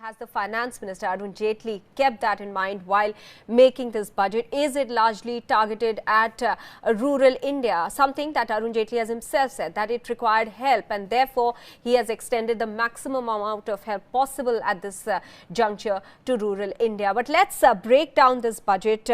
Has the Finance Minister Arun Jaitley kept that in mind while making this budget? Is it largely targeted at rural India? Something that Arun Jaitley has himself said that it required help, and therefore he has extended the maximum amount of help possible at this juncture to rural India. But let's break down this budget,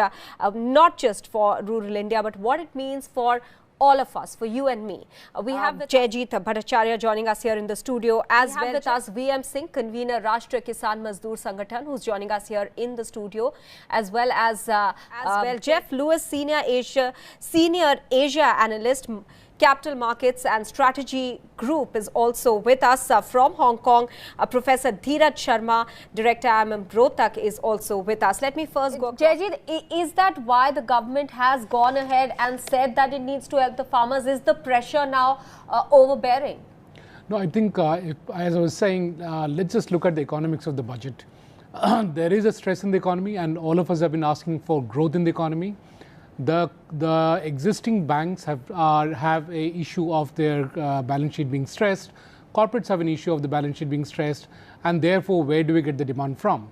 not just for rural India, but what it means for all of us, for you and me. We have Jaijit Bhattacharya joining us here in the studio, as well with us VM Singh, convener Rashtriya Kisan Mazdoor Sangathan, who's joining us here in the studio, as well as Jeff Lewis, senior Asia analyst, Capital Markets and Strategy Group, is also with us. From Hong Kong, Professor Dheeraj Sharma, Director IMM Rohtak, is also with us. Let me first go. Jaijit, is that why the government has gone ahead and said that it needs to help the farmers? Is the pressure now overbearing? No, I think, as I was saying, let's just look at the economics of the budget. There is a stress in the economy, and all of us have been asking for growth in the economy. The existing banks have a issue of their balance sheet being stressed. Corporates have an issue of the balance sheet being stressed, and therefore where do we get the demand from?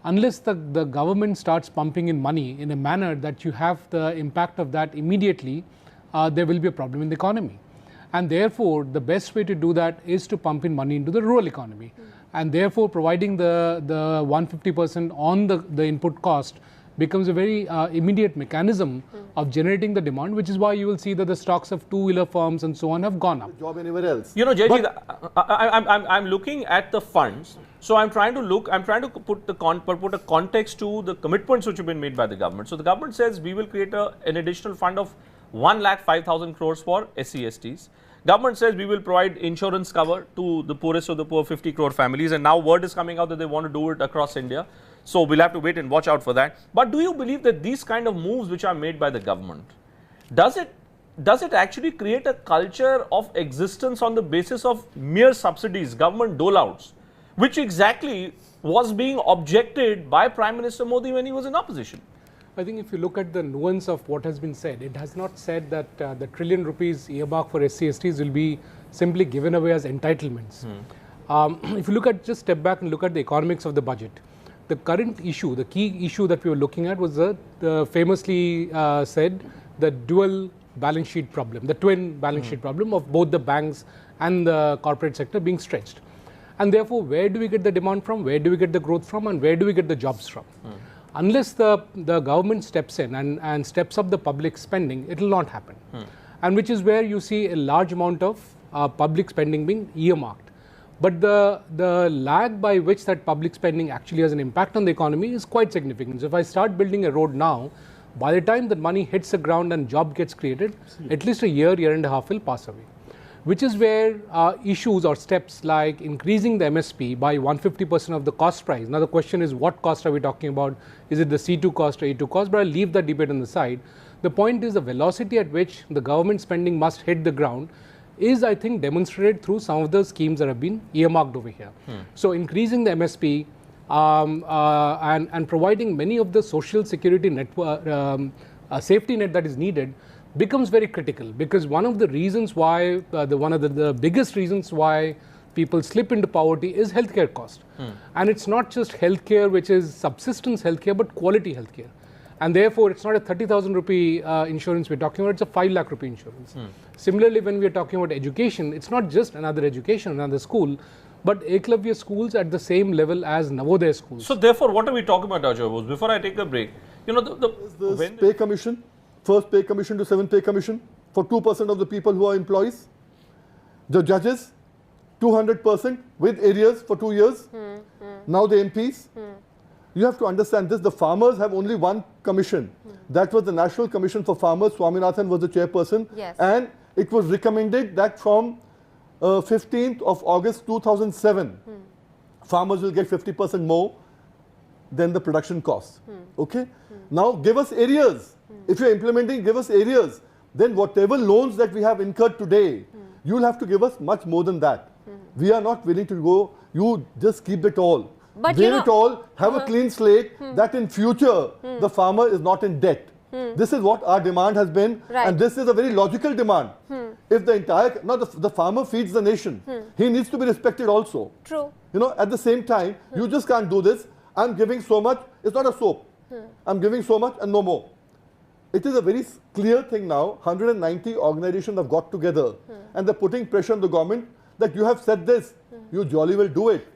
Unless the government starts pumping in money in a manner that you have the impact of that immediately, there will be a problem in the economy. And therefore the best way to do that is to pump in money into the rural economy, and therefore providing the 150% on the input cost becomes a very immediate mechanism of generating the demand, which is why you will see that the stocks of two-wheeler firms and so on have gone up. Job anywhere else. You know, Jaijit, I'm looking at the funds. So I'm trying to put a context to the commitments which have been made by the government. So the government says we will create an additional fund of 1,05,000 crores for SC/STs. Government says we will provide insurance cover to the poorest of the poor 50 crore families, and now word is coming out that they want to do it across India. So we'll have to wait and watch out for that. But do you believe that these kind of moves which are made by the government, does it actually create a culture of existence on the basis of mere subsidies, government dole-outs, which exactly was objected objected by Prime Minister Modi when he was in opposition? I think if you look at the nuance of what has been said, it has not said that the trillion rupees earmark for SC/STs will be simply given away as entitlements. If you just step back and look at the economics of the budget, the current issue, the key issue that we were looking at was the famously said the dual balance sheet problem, the twin balance sheet problem of both the banks and the corporate sector being stretched. And therefore, where do we get the demand from, where do we get the growth from, and where do we get the jobs from? Unless the government steps in and steps up the public spending, it will not happen. And which is where you see a large amount of public spending being earmarked. But the lag by which that public spending actually has an impact on the economy is quite significant. So if I start building a road now, by the time that money hits the ground and job gets created, at least a year and a half will pass away. Which is where issues or steps like increasing the MSP by 150% of the cost price. Now the question is, what cost are we talking about? Is it the C2 cost or E2 cost? But I'll leave that debate on the side. The point is the velocity at which the government spending must hit the ground is, I think, demonstrated through some of the schemes that have been earmarked over here. So increasing the MSP and providing many of the social security network, safety net that is needed becomes very critical, because one of the reasons why, one of the biggest reasons why people slip into poverty is healthcare cost. And it's not just healthcare which is subsistence healthcare, but quality healthcare. And therefore, it's not a 30,000 rupee insurance we're talking about, it's a 5 lakh rupee insurance. Similarly, when we're talking about education, it's not just another education, another school, but Eklavya schools at the same level as Navodaya schools. So therefore, what are we talking about, Ajay? Before I take a break, you know, the pay commission, first pay commission to 7th pay commission for 2% of the people who are employees. The judges, 200% with arrears for 2 years. Now the MPs. You have to understand this, the farmers have only one commission. That was the National Commission for Farmers. Swaminathan was the chairperson. And it was recommended that from 15th of August 2007, farmers will get 50% more than the production cost. Okay? Now give us arrears. If you're implementing, give us arrears. Then whatever loans that we have incurred today, you'll have to give us much more than that. We are not willing to go, you just keep it all. But it all, have a clean slate, that in future the farmer is not in debt. This is what our demand has been, Right. and this is a very logical demand. If the entire, the farmer feeds the nation, he needs to be respected also. True. You know, at the same time, you just can't do this. I'm giving so much, it's not a soap. I'm giving so much and no more. It is a very clear thing now. 190 organizations have got together and they're putting pressure on the government that you have said this, you jolly well do it.